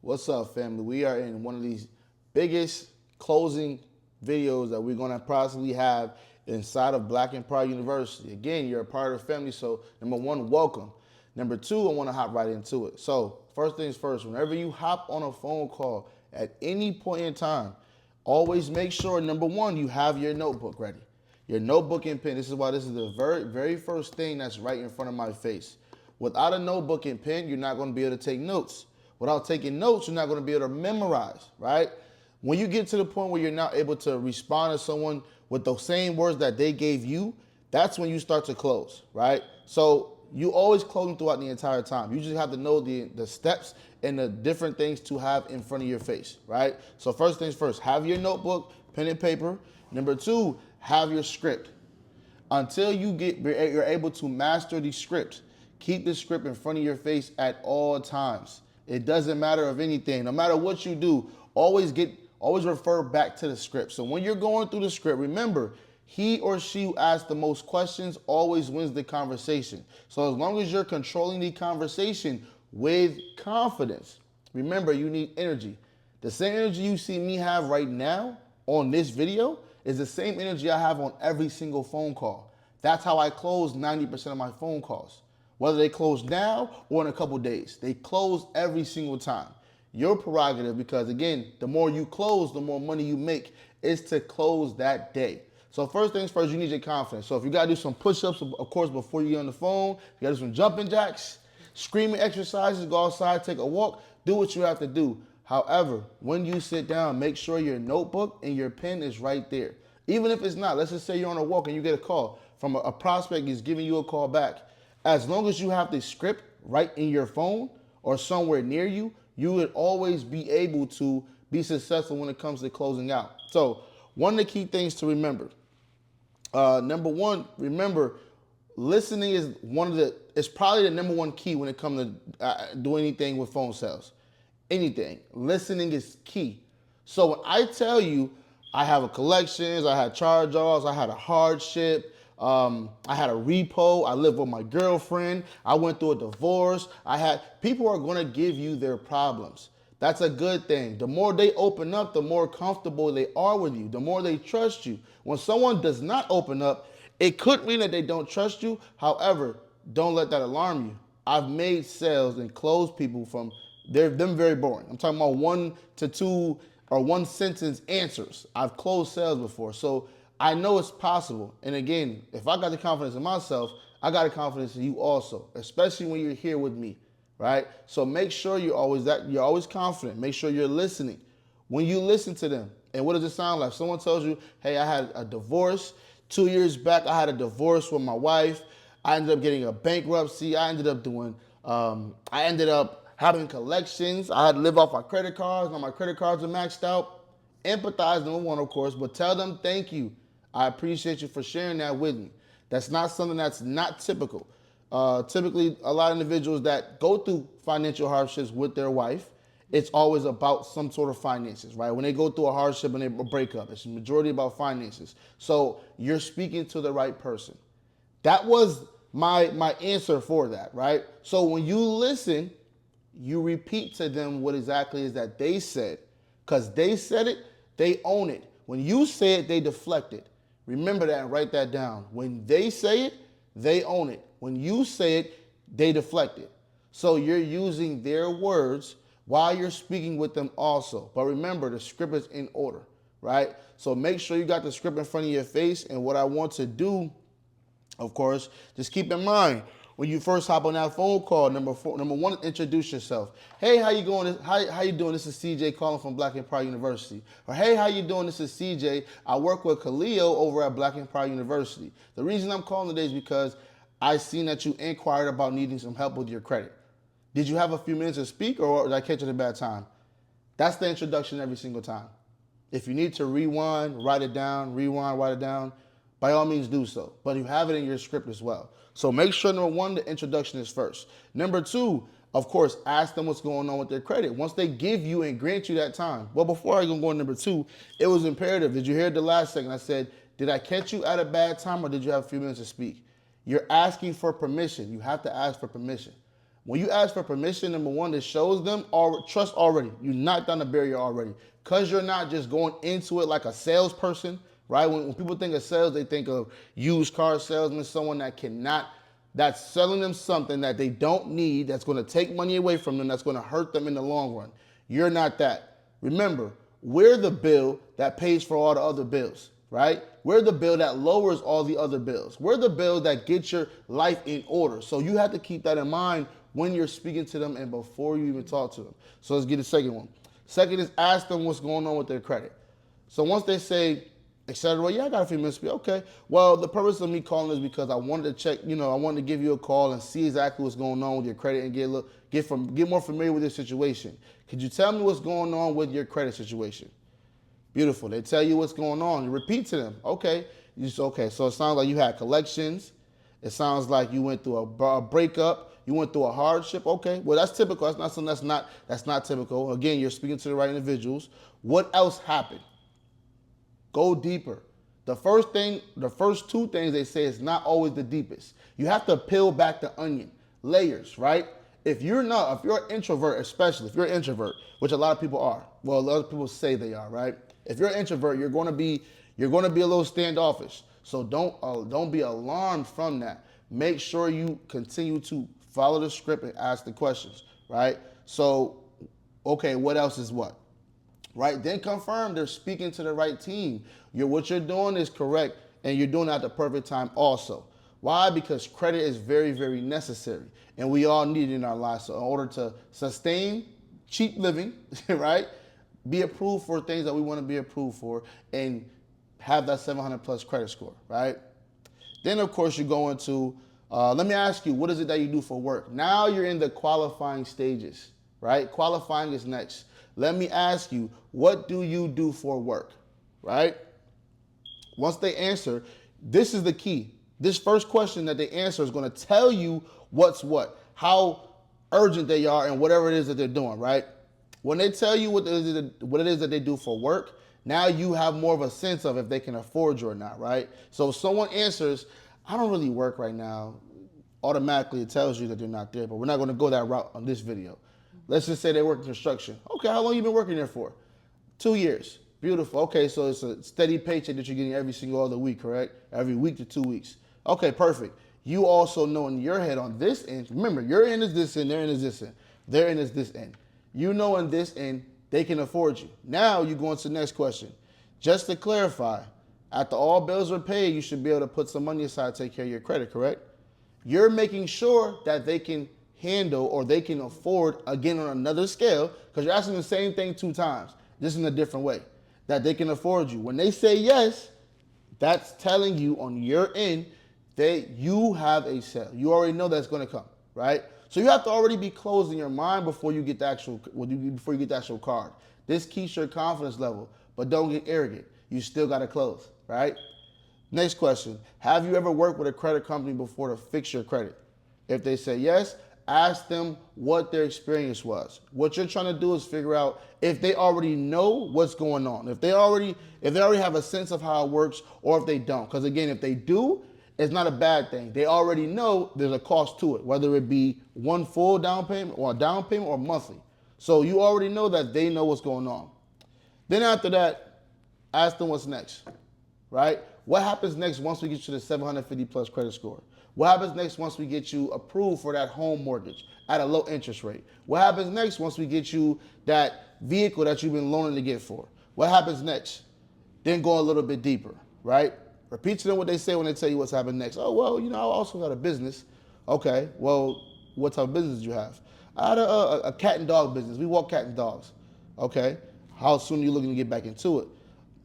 What's up, family? We are in one of these biggest closing videos that we're going to possibly have inside of Blackq University. Again, you're a part of the family, so number one, welcome. Number two, I want to hop right into it. So, first things first, whenever you hop on a phone call at any point in time, always make sure, number one, you have your notebook ready. Your notebook and pen. This is why this is the very first thing that's right in front of my face. Without a notebook and pen, you're not going to be able to take notes. Without taking notes, you're not going to be able to memorize, right? When you get to the point where you're not able to respond to someone with those same words that they gave you, that's when you start to close, right? So you always close them throughout the entire time. You just have to know the steps and the different things to have in front of your face, right? So first things first, have your notebook, pen and paper. Number two, have your script. Until you're able to master the script, keep the script in front of your face at all times. It doesn't matter of anything. No matter what you do, always refer back to the script. So when you're going through the script, remember, he or she who asks the most questions always wins the conversation. So as long as you're controlling the conversation with confidence, remember, you need energy. The same energy you see me have right now on this video is the same energy I have on every single phone call. That's how I close 90% of my phone calls. Whether they close now or in a couple days, they close every single time. Your prerogative, because again, the more you close, the more money you make, is to close that day. So first things first, you need your confidence. So if you gotta do some push-ups, of course, before you get on the phone, you gotta do some jumping jacks, screaming exercises, go outside, take a walk, do what you have to do. However, when you sit down, make sure your notebook and your pen is right there. Even if it's not, let's just say you're on a walk and you get a call from a prospect is giving you a call back. As long as you have the script right in your phone or somewhere near you, you would always be able to be successful when it comes to closing out. So one of the key things to remember, number one, remember, listening is it's probably the number one key when it comes to do anything with phone sales. Anything. Listening is key. So when I tell you I have a collections, I had charge-offs, I had a hardship, I had a repo, I lived with my girlfriend, I went through a divorce, people are gonna give you their problems. That's a good thing. The more they open up, the more comfortable they are with you, the more they trust you. When someone does not open up, it could mean that they don't trust you. However, don't let that alarm you. I've made sales and closed people from, them very boring. I'm talking about 1 to 2 or 1 sentence answers. I've closed sales before. So I know it's possible. And again, if I got the confidence in myself, I got the confidence in you also, especially when you're here with me, right? So make sure you're always confident. Make sure you're listening. When you listen to them, and what does it sound like? Someone tells you, hey, I had a divorce. 2 years back, I had a divorce with my wife. I ended up getting a bankruptcy. I ended up having collections. I had to live off my credit cards. Now my credit cards are maxed out. Empathize, number one, of course, but tell them thank you. I appreciate you for sharing that with me. That's not something that's not typical. Typically, a lot of individuals that go through financial hardships with their wife, it's always about some sort of finances, right? When they go through a hardship and they break up, it's the majority about finances. So you're speaking to the right person. That was my answer for that, right? So when you listen, you repeat to them what exactly is that they said. Because they said it, they own it. When you say it, they deflect it. Remember that and write that down. When they say it, they own it. When you say it, they deflect it. So you're using their words while you're speaking with them also. But remember, the script is in order, right? So make sure you got the script in front of your face. And what I want to do, of course, just keep in mind, when you first hop on that phone call, number one, introduce yourself. Hey, how you going? How you doing? This is CJ calling from Blackq University. Or hey, how you doing? This is CJ. I work with Khalil over at Blackq University. The reason I'm calling today is because I seen that you inquired about needing some help with your credit. Did you have a few minutes to speak, or did I catch you at a bad time? That's the introduction every single time. If you need to rewind, write it down, by all means do so. But you have it in your script as well. So make sure, number one, the introduction is first. Number two, of course, ask them what's going on with their credit. Once they give you and grant you that time. Well, before I go on number two, it was imperative. Did you hear the last second? I said, did I catch you at a bad time or did you have a few minutes to speak? You're asking for permission. You have to ask for permission. When you ask for permission, number one, this shows them trust already. You knocked down the barrier already. Because you're not just going into it like a salesperson, right? When people think of sales, they think of used car salesman, someone that's selling them something that they don't need, that's going to take money away from them, that's going to hurt them in the long run. You're not that. Remember, we're the bill that pays for all the other bills, right? We're the bill that lowers all the other bills. We're the bill that gets your life in order. So you have to keep that in mind when you're speaking to them and before you even talk to them. So let's get the second one. Second is ask them what's going on with their credit. So once they say, etc., well, yeah, I got a few minutes to be okay. Well, the purpose of me calling is because I wanted to check, I wanted to give you a call and see exactly what's going on with your credit and get more familiar with your situation. Could you tell me what's going on with your credit situation? Beautiful. They tell you what's going on. You repeat to them. Okay. Okay. So it sounds like you had collections. It sounds like you went through a breakup. You went through a hardship. Okay. Well, that's typical. That's not something that's not typical. Again, you're speaking to the right individuals. What else happened? Go deeper. The first two things they say is not always the deepest. You have to peel back the onion, layers, right? If you're an introvert, especially if you're an introvert, which a lot of people are, well, a lot of people say they are, right? If you're an introvert, you're going to be a little standoffish. So don't be alarmed from that. Make sure you continue to follow the script and ask the questions, right? So, okay, what else is what? Right? Then confirm they're speaking to the right team. What you're doing is correct, and you're doing it at the perfect time also. Why? Because credit is very, very necessary, and we all need it in our lives. So in order to sustain cheap living, right, be approved for things that we want to be approved for, and have that 700 plus credit score, right? Then, of course, you go into, let me ask you, what is it that you do for work? Now you're in the qualifying stages, right? Qualifying is next. Let me ask you, what do you do for work, right? Once they answer, this is the key. This first question that they answer is going to tell you what's what, how urgent they are and whatever it is that they're doing, right? When they tell you what it is that they do for work, now you have more of a sense of if they can afford you or not, right? So if someone answers, I don't really work right now, automatically it tells you that they're not there, but we're not going to go that route on this video. Let's just say they work in construction. Okay, how long you been working there for? 2 years. Beautiful. Okay, so it's a steady paycheck that you're getting every single other week, correct? Every week to 2 weeks. Okay, perfect. You also know in your head on this end, remember, your end is this end, their end is this end. Their end is this end. You know in this end, they can afford you. Now you go on to the next question. Just to clarify, after all bills are paid, you should be able to put some money aside to take care of your credit, correct? You're making sure that they can handle or they can afford, again on another scale, because you're asking the same thing 2 times, just in a different way, that they can afford you. When they say yes, that's telling you on your end that you have a sale. You already know that's going to come, right? So you have to already be closed in your mind before you get the actual card. This keeps your confidence level, but don't get arrogant. You still got to close, right? Next question. Have you ever worked with a credit company before to fix your credit? If they say yes, ask them what their experience was. What you're trying to do is figure out if they already know what's going on. If they already have a sense of how it works, or if they don't. Because again, if they do, it's not a bad thing. They already know there's a cost to it, whether it be one full down payment or monthly. So you already know that they know what's going on. Then after that, ask them what's next, right? What happens next once we get you to the 750 plus credit score? What happens next once we get you approved for that home mortgage at a low interest rate? What happens next once we get you that vehicle that you've been loaning to get for? What happens next? Then go a little bit deeper, right? Repeat to them what they say when they tell you what's happening next. Oh, well, I also got a business. Okay, well, what type of business do you have? I had a cat and dog business. We walk cat and dogs. Okay, how soon are you looking to get back into it?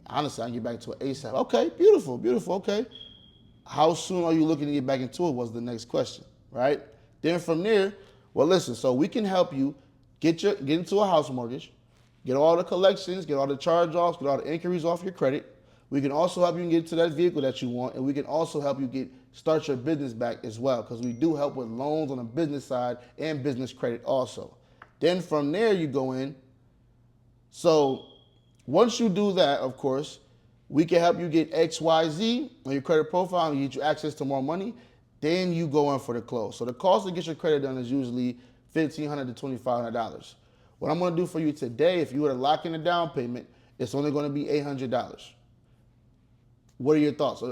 Honestly, I can get back into it ASAP. Okay, beautiful, beautiful, okay. How soon are you looking to get back into it was the next question, right? Then from there, well, listen, so we can help you get into a house mortgage, get all the collections, get all the charge-offs, get all the inquiries off your credit. We can also help you get to that vehicle that you want, and we can also help you start your business back as well, because we do help with loans on the business side and business credit also. Then from there, you go in. So once you do that, of course, we can help you get XYZ on your credit profile and get you access to more money. Then you go in for the close. So the cost to get your credit done is usually $1,500 to $2,500. What I'm going to do for you today, if you were to lock in a down payment, it's only going to be $800. What are your thoughts?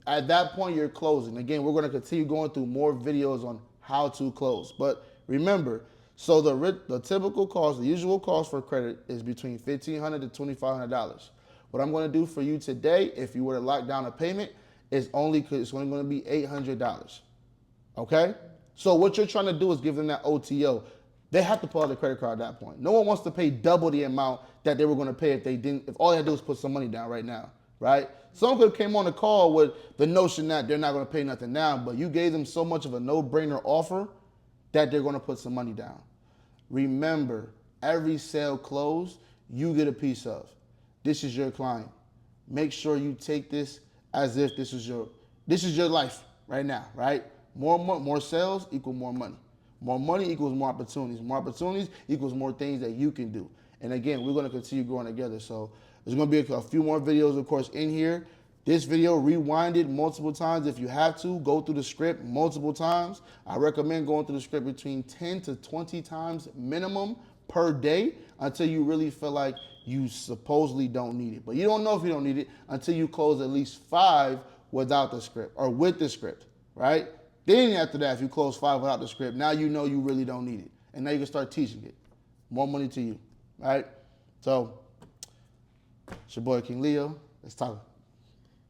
At that point, you're closing. Again, we're going to continue going through more videos on how to close. But remember, so the typical cost, the usual cost for credit is between $1,500 to $2,500. What I'm going to do for you today, if you were to lock down a payment, it's only going to be $800. Okay? So what you're trying to do is give them that OTO. They have to pull out the credit card at that point. No one wants to pay double the amount that they were going to pay if all they had to do was put some money down right now, right? Some people came on the call with the notion that they're not going to pay nothing down, but you gave them so much of a no-brainer offer that they're going to put some money down. Remember, every sale closed, you get a piece of. This is your client. Make sure you take this as if this is your life right now, right? More sales equal more money. More money equals more opportunities. More opportunities equals more things that you can do. And again, we're going to continue growing together. So there's going to be a few more videos, of course, in here. This video, rewind it multiple times if you have to. Go through the script multiple times. I recommend going through the script between 10 to 20 times minimum per day until you really feel like you supposedly don't need it. But you don't know if you don't need it until you close at least 5 without the script or with the script, right? Then after that, if you close 5 without the script, now you know you really don't need it. And now you can start teaching it. More money to you, right? So, it's your boy King Leo. Let's talk.